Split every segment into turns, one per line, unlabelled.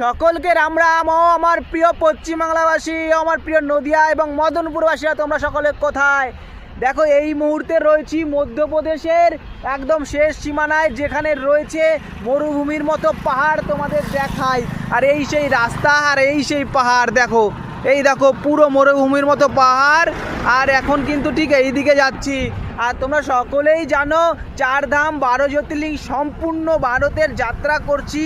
সকলকে রাম রাম। ও আমার প্রিয় পশ্চিমবাংলাবাসী, আমার প্রিয় নদিয়া এবং মদনপুরবাসীরা, তোমরা সকলে কোথায়? দেখো, এই মুহূর্তে রয়েছি মধ্যপ্রদেশের একদম শেষ সীমানায়, যেখানে রয়েছে মরুভূমির মতো পাহাড়। তোমাদের দেখাই, আর এই সেই রাস্তা, আর এই সেই পাহাড়। দেখো, এই দেখো পুরো মরুভূমির মতো পাহাড়। আর এখন কিন্তু ঠিক এইদিকে যাচ্ছি। আর তোমরা সকলেই জানো, 4 ধাম 12 জ্যোতির্লিং সম্পূর্ণ ভারতের যাত্রা করছি।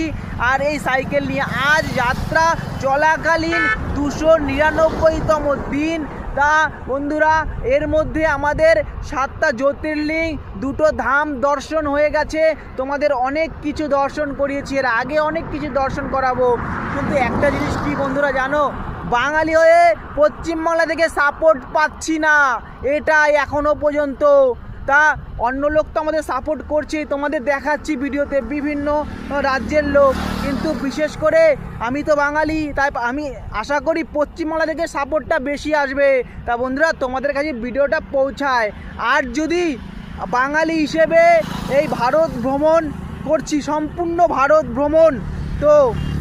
আর এই সাইকেল নিয়ে আজ যাত্রা চলাকালীন 299তম দিন। তা বন্ধুরা, এর মধ্যে আমাদের 7টা জ্যোতির্লিং, 2টো ধাম দর্শন হয়ে গেছে। তোমাদের অনেক কিছু দর্শন করিয়েছি, এর আগে অনেক কিছু দর্শন করাবো। কিন্তু একটা জিনিস কি বন্ধুরা জানো, বাঙালি হয়ে পশ্চিমবাংলা থেকে সাপোর্ট পাচ্ছি না, এটাই এখনো পর্যন্ত। তা অন্য লোক তো আমাদের সাপোর্ট করছে, তোমাদের দেখাচ্ছি ভিডিওতে বিভিন্ন রাজ্যের লোক, কিন্তু বিশেষ করে আমি তো বাঙালি, তাই আমি আশা করি পশ্চিমবাংলা থেকে সাপোর্টটা বেশি আসবে। তা বন্ধুরা, তোমাদের কাছে ভিডিওটা পৌঁছায়। আর যদি বাঙালি হিসেবে এই ভারত ভ্রমণ করছি, সম্পূর্ণ ভারত ভ্রমণ, তো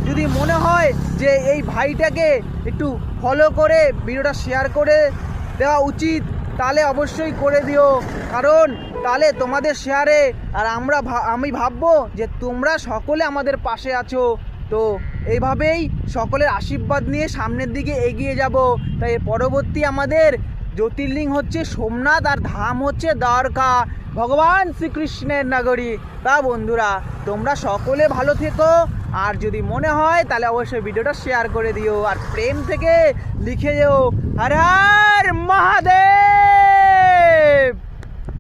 যদি মনে হয় যে এই ভাইটাকে একটু ফলো করে ভিডিওটা শেয়ার করে দেওয়া উচিত, তাহলে অবশ্যই করে দিও। কারণ তাহলে তোমাদের শেয়ারে আর আমি ভাববো যে তোমরা সকলে আমাদের পাশে আছো। তো এইভাবেই সকলের আশীর্বাদ নিয়ে সামনের দিকে এগিয়ে যাব। তাই পরবর্তী আমাদের জ্যোতির্লিং হচ্ছে সোমনাথ, আর ধাম হচ্ছে দ্বারকা, ভগবান শ্রীকৃষ্ণের নগরী। তা বন্ধুরা, তোমরা সকলে ভালো থেকো। আর যদি মনে হয় তাহলে অবশ্যই ভিডিওটা শেয়ার করে দিও, আর প্রেম থেকে লিখে যেও হর হর মহাদেব।